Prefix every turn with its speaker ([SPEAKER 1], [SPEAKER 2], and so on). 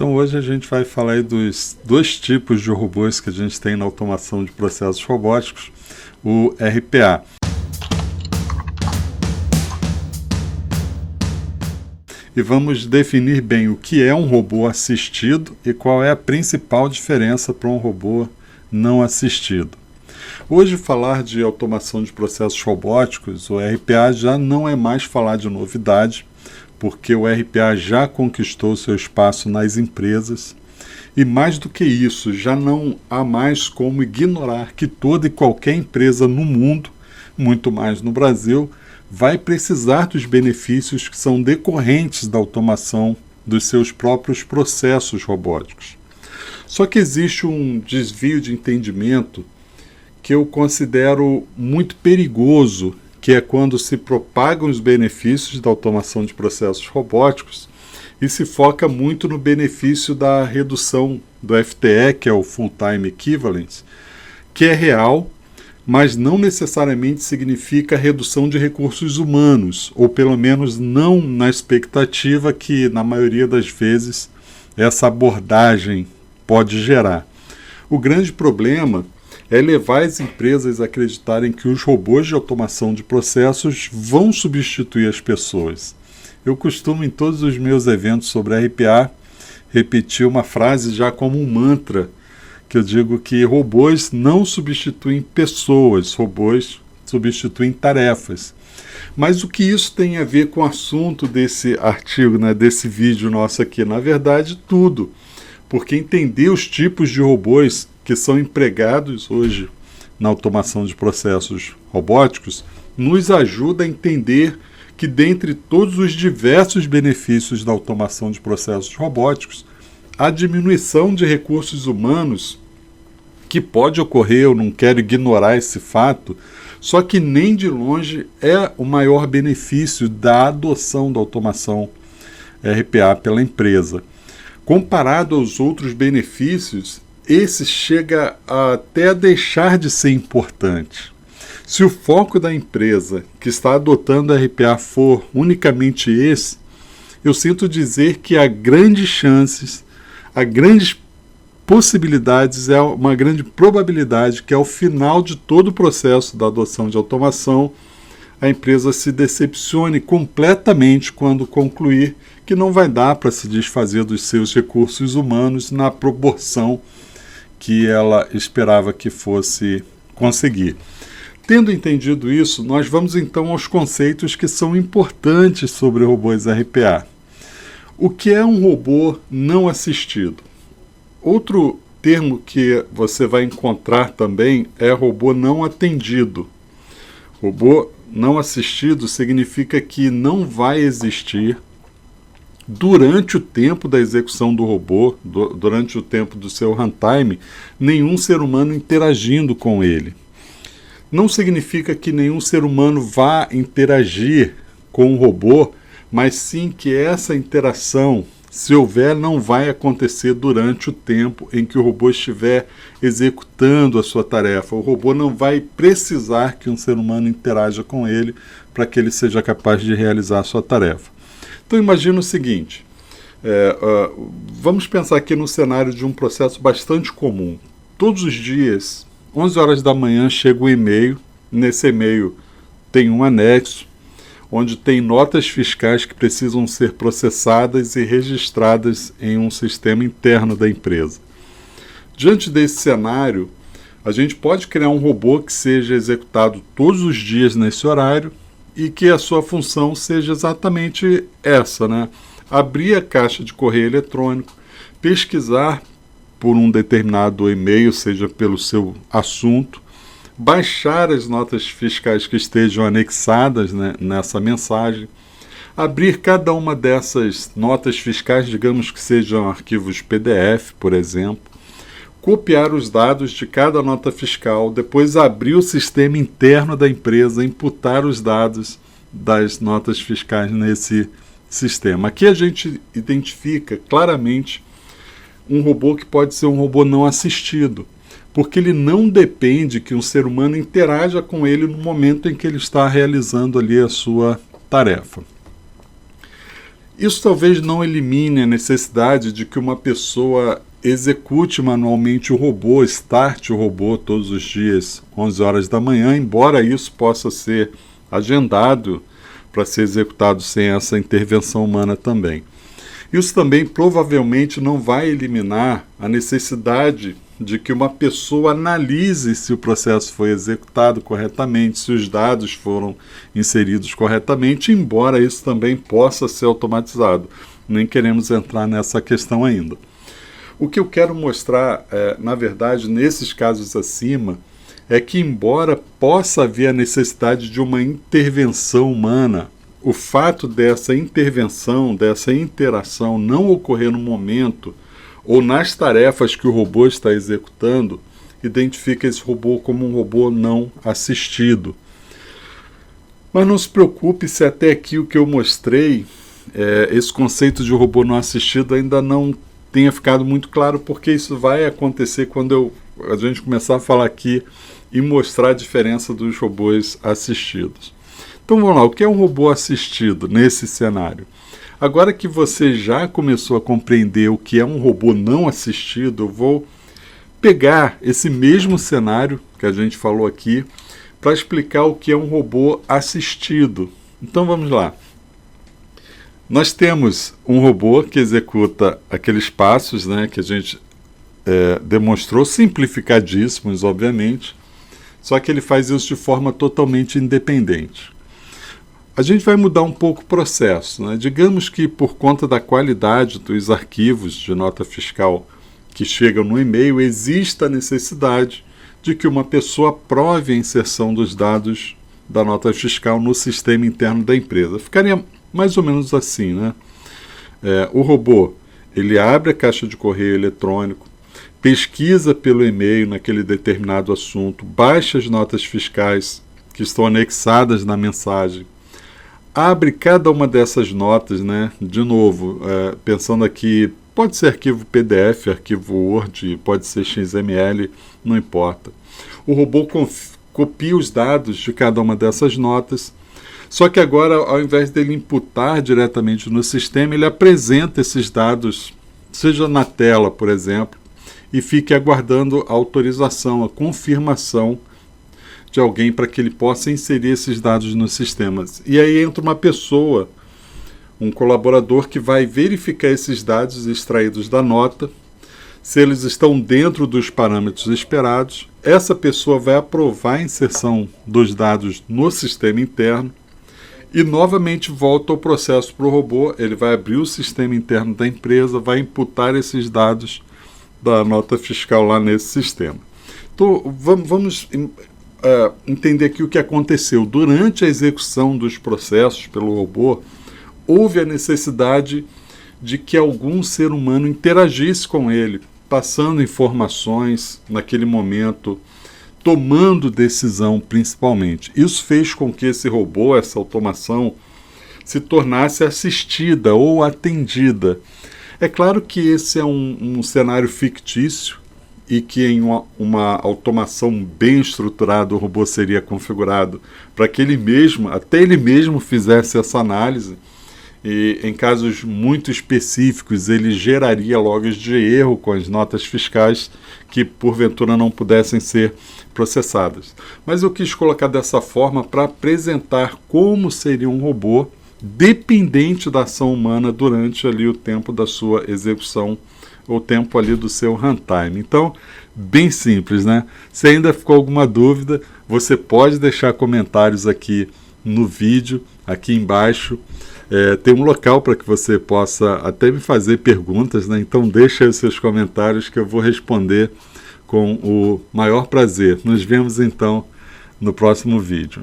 [SPEAKER 1] Então hoje a gente vai falar aí dos dois tipos de robôs que a gente tem na automação de processos robóticos, o RPA. E vamos definir bem o que é um robô assistido e qual é a principal diferença para um robô não assistido. Hoje falar de automação de processos robóticos, o RPA, já não é mais falar de novidade, porque o RPA já conquistou seu espaço nas empresas. E mais do que isso, já não há mais como ignorar que toda e qualquer empresa no mundo, muito mais no Brasil, vai precisar dos benefícios que são decorrentes da automação dos seus próprios processos robóticos. Só que existe um desvio de entendimento que eu considero muito perigoso, que é quando se propagam os benefícios da automação de processos robóticos e se foca muito no benefício da redução do FTE, que é o Full Time Equivalence, que é real, mas não necessariamente significa redução de recursos humanos, ou pelo menos não na expectativa que, na maioria das vezes, essa abordagem pode gerar. O grande problema é levar as empresas a acreditarem que os robôs de automação de processos vão substituir as pessoas. Eu costumo, em todos os meus eventos sobre RPA, repetir uma frase já como um mantra, que eu digo que robôs não substituem pessoas, robôs substituem tarefas. Mas o que isso tem a ver com o assunto desse artigo, desse vídeo nosso aqui? Na verdade, tudo. Porque entender os tipos de robôs que são empregados hoje na automação de processos robóticos nos ajuda a entender que, dentre todos os diversos benefícios da automação de processos robóticos, a diminuição de recursos humanos, que pode ocorrer, eu não quero ignorar esse fato, só que nem de longe é o maior benefício da adoção da automação RPA pela empresa. Comparado aos outros benefícios, esse chega até a deixar de ser importante. Se o foco da empresa que está adotando a RPA for unicamente esse, eu sinto dizer que há grandes chances, há grandes possibilidades, é uma grande probabilidade que ao final de todo o processo da adoção de automação, a empresa se decepcione completamente quando concluir que não vai dar para se desfazer dos seus recursos humanos na proporção que ela esperava que fosse conseguir. Tendo entendido isso, nós vamos então aos conceitos que são importantes sobre robôs RPA. O que é um robô não assistido? Outro termo que você vai encontrar também é robô não atendido. Robô não assistido significa que não vai existir, durante o tempo da execução do robô, durante o tempo do seu runtime, nenhum ser humano interagindo com ele. Não significa que nenhum ser humano vá interagir com o robô, mas sim que essa interação, se houver, não vai acontecer durante o tempo em que o robô estiver executando a sua tarefa. O robô não vai precisar que um ser humano interaja com ele para que ele seja capaz de realizar a sua tarefa. Então imagina o seguinte, vamos pensar aqui no cenário de um processo bastante comum. Todos os dias, 11 horas da manhã, chega um e-mail. Nesse e-mail tem um anexo, onde tem notas fiscais que precisam ser processadas e registradas em um sistema interno da empresa. Diante desse cenário, a gente pode criar um robô que seja executado todos os dias nesse horário e que a sua função seja exatamente essa, abrir a caixa de correio eletrônico, pesquisar por um determinado e-mail, seja pelo seu assunto, baixar as notas fiscais que estejam anexadas nessa mensagem, abrir cada uma dessas notas fiscais, digamos que sejam arquivos PDF, por exemplo, copiar os dados de cada nota fiscal, depois abrir o sistema interno da empresa, imputar os dados das notas fiscais nesse sistema. Aqui a gente identifica claramente um robô que pode ser um robô não assistido, porque ele não depende que um ser humano interaja com ele no momento em que ele está realizando ali a sua tarefa. Isso talvez não elimine a necessidade de que uma pessoa execute manualmente o robô, starte o robô todos os dias, 11 horas da manhã, embora isso possa ser agendado para ser executado sem essa intervenção humana também. Isso também provavelmente não vai eliminar a necessidade de que uma pessoa analise se o processo foi executado corretamente, se os dados foram inseridos corretamente, embora isso também possa ser automatizado. Nem queremos entrar nessa questão ainda. O que eu quero mostrar, na verdade, nesses casos acima, é que embora possa haver a necessidade de uma intervenção humana, o fato dessa intervenção, dessa interação não ocorrer no momento ou nas tarefas que o robô está executando, identifica esse robô como um robô não assistido. Mas não se preocupe se até aqui o que eu mostrei, esse conceito de robô não assistido ainda não tenha ficado muito claro, porque isso vai acontecer quando a gente começar a falar aqui e mostrar a diferença dos robôs assistidos. Então vamos lá, o que é um robô assistido nesse cenário? Agora que você já começou a compreender o que é um robô não assistido, eu vou pegar esse mesmo cenário que a gente falou aqui para explicar o que é um robô assistido. Então vamos lá. Nós temos um robô que executa aqueles passos, né, que a gente demonstrou, simplificadíssimos, obviamente, só que ele faz isso de forma totalmente independente. A gente vai mudar um pouco o processo, né? Digamos que por conta da qualidade dos arquivos de nota fiscal que chegam no e-mail, exista a necessidade de que uma pessoa aprove a inserção dos dados da nota fiscal no sistema interno da empresa. Ficaria mais ou menos assim, né? O robô, ele abre a caixa de correio eletrônico, pesquisa pelo e-mail naquele determinado assunto, baixa as notas fiscais que estão anexadas na mensagem, abre cada uma dessas notas, né? De novo, pensando aqui, pode ser arquivo PDF, arquivo Word, pode ser XML, não importa. O robô copia os dados de cada uma dessas notas, só que agora, ao invés dele imputar diretamente no sistema, ele apresenta esses dados, seja na tela, por exemplo, e fique aguardando a autorização, a confirmação de alguém para que ele possa inserir esses dados nos sistemas. E aí entra uma pessoa, um colaborador, que vai verificar esses dados extraídos da nota, se eles estão dentro dos parâmetros esperados. Essa pessoa vai aprovar a inserção dos dados no sistema interno e novamente volta ao processo para o robô. Ele vai abrir o sistema interno da empresa, vai imputar esses dados da nota fiscal lá nesse sistema. Então, vamos entender aqui o que aconteceu. Durante a execução dos processos pelo robô, houve a necessidade de que algum ser humano interagisse com ele, passando informações naquele momento, tomando decisão principalmente. Isso fez com que esse robô, essa automação, se tornasse assistida ou atendida. É claro que esse é um cenário fictício e que em uma automação bem estruturada o robô seria configurado para que até ele mesmo fizesse essa análise, e em casos muito específicos ele geraria logs de erro com as notas fiscais que porventura não pudessem ser processadas. Mas eu quis colocar dessa forma para apresentar como seria um robô dependente da ação humana durante ali o tempo da sua execução, o tempo ali do seu runtime. Então, bem simples, né? Se ainda ficou alguma dúvida, você pode deixar comentários aqui no vídeo, aqui embaixo. Tem um local para que você possa até me fazer perguntas, né? Então deixa aí os seus comentários que eu vou responder com o maior prazer. Nos vemos então no próximo vídeo.